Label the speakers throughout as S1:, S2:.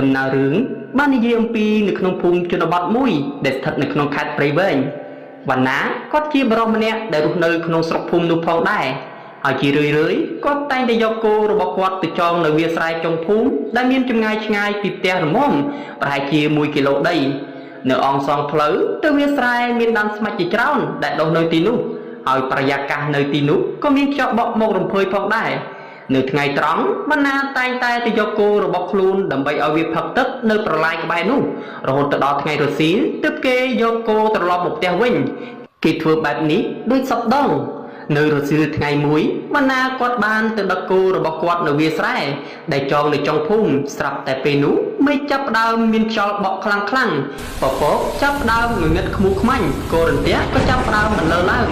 S1: ដំណើររឿងបាននិយាយអំពីនៅក្នុងភូមិជនបទមួយដែលស្ថិតនៅក្នុងខេត្តព្រៃវែងវណ្ណាគាត់ជាបរិសម្នាក់ដែលរស់នៅក្នុងស្រុកភូមិនោះផងដែរហើយជារឿយៗគាត់តែងតែយកគោរបស់គាត់ទៅចងនៅវាលស្រែចុងភូមិដែលមានចម្ងាយឆ្ងាយពីផ្ទះរមុំប្រហែលជា1គីឡូដីនៅអងសងផ្លូវទៅវាលស្រែមានដើមស្មាច់ជាច្រើនដែលដុះនៅទីនោះហើយបរិយាកាសនៅទីនោះក៏មានខ្យល់បក់មករំភើយផងដែរនៅថ្ងៃត្រង់វណ្ណាតែងតែទៅយកគោរបស់ខ្លួនដើម្បីឲ្យវាផឹកទឹកនៅប្រឡាយក្បែរនោះរហូតទៅដល់ថ្ងៃរសៀលទើបគេយកគោត្រឡប់មកផ្ទះវិញគេធ្វើបែបនេះដូចសពដងនៅរសៀលថ្ងៃមួយវណ្ណាគាត់បានទៅដឹកគោរបស់គាត់នៅវាលស្រែដែលចងនៅចុងភូមិស្រាប់តែពេលនោះមេឃចាប់ផ្ដើមមានខ្យល់បក់ខ្លាំងពពកចាប់ផ្ដើមងងឹតខ្មូខ្មាញ់គោរន្ទះក៏ចាប់ផ្ដើមបន្លឺឡើង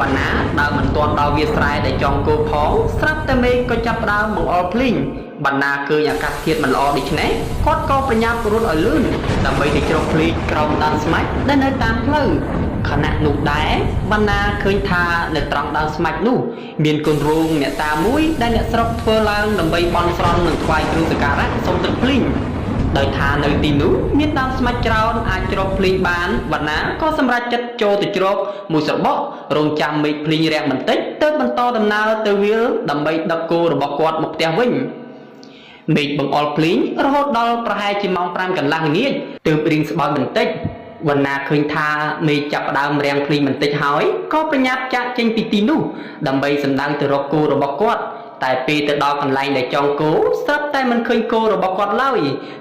S1: វណ្ណាដើរមិនទាន់ដល់វាលស្រែដែលចងគោផងស្រាប់តែមេឃក៏ចាប់ផ្ដើមបង្អុរភ្លៀងវណ្ណាឃើញអាកាសធាតុមិនល្អដូច្នេះគាត់ក៏ប្រញាប់រត់ឲ្យលឿនដើម្បីទៅជ្រកភ្លៀងក្រោមដើមស្មាច់ដែលនៅតាមផ្លូវខណៈនោះដែរវណ្ណាឃើញថានៅត្រង់ដើមស្មាច់នោះមានគុនរោងអ្នកតាមួយដែលអ្នកស្រុកធ្វើឡើងដើម្បីបន់ស្រន់និងថ្វាយគ្រឿងសក្ការៈសុំទឹកភ្លៀងដោយថានៅទីនោះមានដើមស្មាច់ច្រើនអាចជ្រកភ្លៀងបានវណ្ណាក៏សម្រេចចិត្តចូលទៅជ្រកមួយស្របក់រងចាំមេឃភ្លៀងរាក់បន្តិចទើបបន្តដំណើរទៅវាលដើម្បីដឹកគោរបស់គាត់មកផ្ទះវិញមេឃបង្អុរភ្លៀងរហូតដល់ប្រហែលជាម៉ោង5កន្លះល្ងាចទើបរៀងស្បើយបន្តិចវណ្ណាឃើញថាមេឃចាប់ផ្ដើមរាំងភ្លៀងបន្តិចហើយក៏ប្រញាប់ចាក់ចេញពីទីនោះដើម្បីសម្ដៅទៅរកគោរបស់គាត់តែពេលទៅដល់កន្លែងដែលចងគោស្រាប់តែមិនឃើញគោរបស់គាត់ឡើយ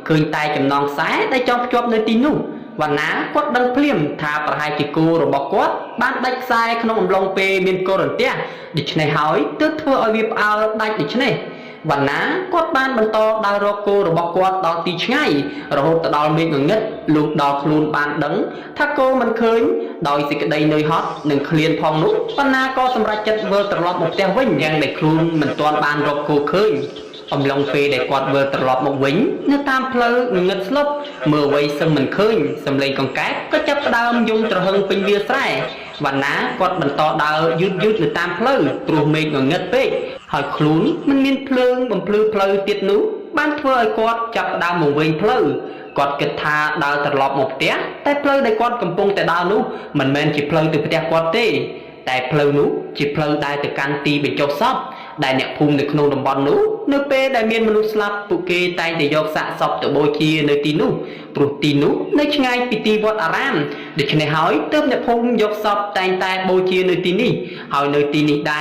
S1: ឃើញតែចំណងខ្សែដែលចងភ្ជាប់នៅទីនោះវណ្ណាគាត់ដឹងភ្លាមថាប្រហែលជាគោរបស់គាត់បានដាច់ខ្សែក្នុងអំឡុងពេលមានគោរន្ទះដូច្នេះហើយទើបធ្វើឲ្យវាផ្អើលដាច់ដូច្នេះវណ្ណាគាត់បានបន្តដើររកគោរបស់គាត់ដល់ទីឆ្ងាយរហូតទៅដល់មេឃងងឹតលុះដល់ខ្លួនបានដឹងថាគោមិនឃើញដោយសេចក្តីនឿយហត់និងឃ្លានផងនោះវណ្ណាក៏សម្រេចចិត្តវិលត្រឡប់មកផ្ទះវិញយ៉ាងដែលខ្លួនមិនទាន់បានរកគោឃើញអំឡុងពេលដែលគាត់វិលត្រឡប់មកវិញនៅតាមផ្លូវងងឹតស្លុបមើលអ្វីសឹងមិនឃើញសំឡេងកង្កែបក៏ចាប់ផ្ដើមយំទ្រហឹងពេញវាលស្រែវណ្ណាគាត់បន្តដើរយឺតនៅតាមផ្លូវព្រោះមេឃងងឹតពេកហើយខ្លួនមិនមានភ្លើងបំភ្លឺផ្លូវទៀតនោះបានធ្វើឲ្យគាត់ចាប់ផ្ដើមមកវិញផ្លូវគាត់គិតថាដើរត្រឡប់មកផ្ទះតែផ្លូវដែលគាត់កំពុងតែដើរនោះមិនមែនជាផ្លូវទៅផ្ទះគាត់ទេតែផ្លូវនោះជាផ្លូវដែលទៅកាន់ទីបញ្ចុះសពដែលអ្នកភូមិនៅក្នុងតំបន់នោះនៅពេលដែលមានមនុស្សស្លាប់ពួកគេតែងតែយកសាកសពទៅបូជានៅទីនោះព្រោះទីនោះនៅឆ្ងាយពីទីវត្តអារាមដូច្នេះហើយទើបអ្នកភូមិយកសពតែងតែបូជានៅទីនេះហើយនៅទីនេះដែរ